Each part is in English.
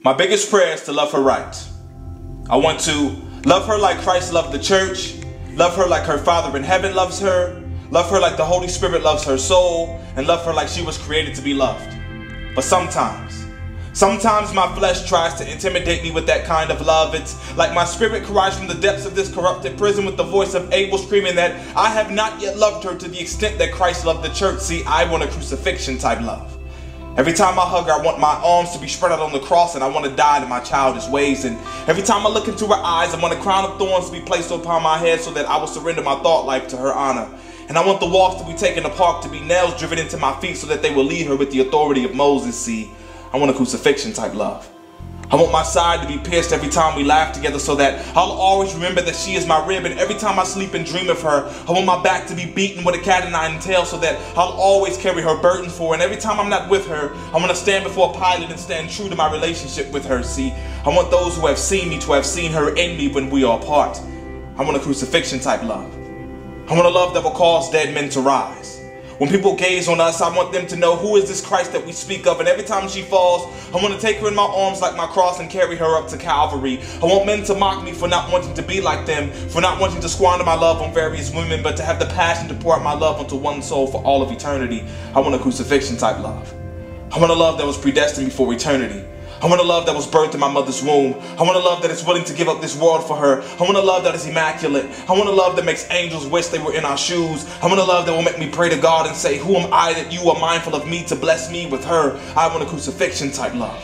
My biggest prayer is to love her right. I want to love her like Christ loved the church, love her like her Father in heaven loves her, love her like the Holy Spirit loves her soul, and love her like she was created to be loved. But sometimes my flesh tries to intimidate me with that kind of love. It's like my spirit cries from the depths of this corrupted prison with the voice of Abel screaming that I have not yet loved her to the extent that Christ loved the church. See, I want a crucifixion type love. Every time I hug her, I want my arms to be spread out on the cross, and I want to die in my childish ways. And every time I look into her eyes, I want a crown of thorns to be placed upon my head so that I will surrender my thought life to her honor. And I want the walks to be taken in the park to be nails driven into my feet so that they will lead her with the authority of Moses. See, I want a crucifixion type love. I want my side to be pierced every time we laugh together so that I'll always remember that she is my rib, and every time I sleep and dream of her, I want my back to be beaten with a cat o' nine tails so that I'll always carry her burdens for her. And every time I'm not with her, I want to stand before Pilate and stand true to my relationship with her. See, I want those who have seen me to have seen her in me when we are apart. I want a crucifixion type love. I want a love that will cause dead men to rise. When people gaze on us, I want them to know who is this Christ that we speak of. And every time she falls, I want to take her in my arms like my cross and carry her up to Calvary. I want men to mock me for not wanting to be like them, for not wanting to squander my love on various women, but to have the passion to pour out my love onto one soul for all of eternity. I want a crucifixion type love. I want a love that was predestined before eternity. I want a love that was birthed in my mother's womb. I want a love that is willing to give up this world for her. I want a love that is immaculate. I want a love that makes angels wish they were in our shoes. I want a love that will make me pray to God and say, who am I that you are mindful of me to bless me with her? I want a crucifixion type love.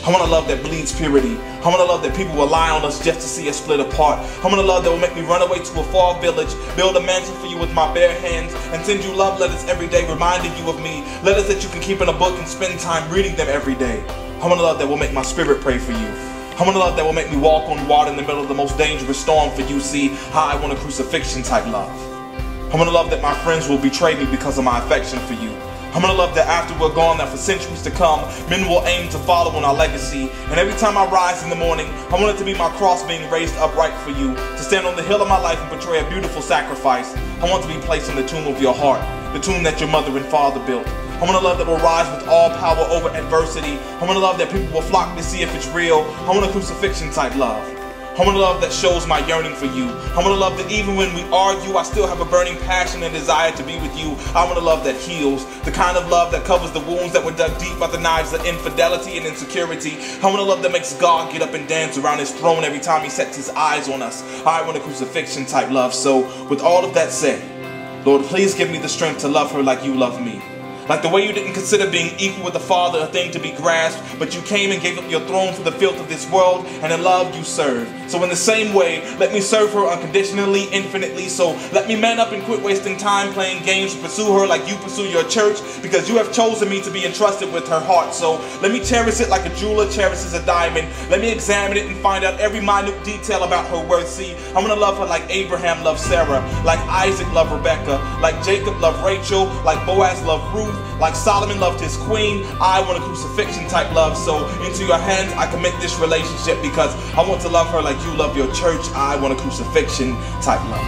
I want a love that bleeds purity. I want a love that people will lie on us just to see us split apart. I want a love that will make me run away to a far village, build a mansion for you with my bare hands, and send you love letters every day reminding you of me. Letters that you can keep in a book and spend time reading them every day. I want a love that will make my spirit pray for you. I want a love that will make me walk on water in the middle of the most dangerous storm for you. See, how I want a crucifixion type love. I want a love that my friends will betray me because of my affection for you. I want a love that after we're gone, that for centuries to come, men will aim to follow on our legacy. And every time I rise in the morning, I want it to be my cross being raised upright for you, to stand on the hill of my life and portray a beautiful sacrifice. I want to be placed in the tomb of your heart, the tomb that your mother and father built. I want a love that will rise with all power over adversity. I want a love that people will flock to see if it's real. I want a crucifixion type love. I want a love that shows my yearning for you. I want a love that even when we argue, I still have a burning passion and desire to be with you. I want a love that heals, the kind of love that covers the wounds that were dug deep by the knives of infidelity and insecurity. I want a love that makes God get up and dance around his throne every time he sets his eyes on us. I want a crucifixion type love. So with all of that said, Lord, please give me the strength to love her like you love me. Like the way you didn't consider being equal with the Father a thing to be grasped, but you came and gave up your throne for the filth of this world, and in love you served. So in the same way, let me serve her unconditionally, infinitely. So let me man up and quit wasting time playing games to pursue her like you pursue your church, because you have chosen me to be entrusted with her heart. So let me cherish it like a jeweler cherishes a diamond. Let me examine it and find out every minute detail about her worth. See, I'm gonna love her like Abraham loved Sarah, like Isaac loved Rebecca, like Jacob loved Rachel, like Boaz loved Ruth, like Solomon loved his queen. I want a crucifixion type love. So into your hands I commit this relationship, because I want to love her like you love your church. I want a crucifixion type love.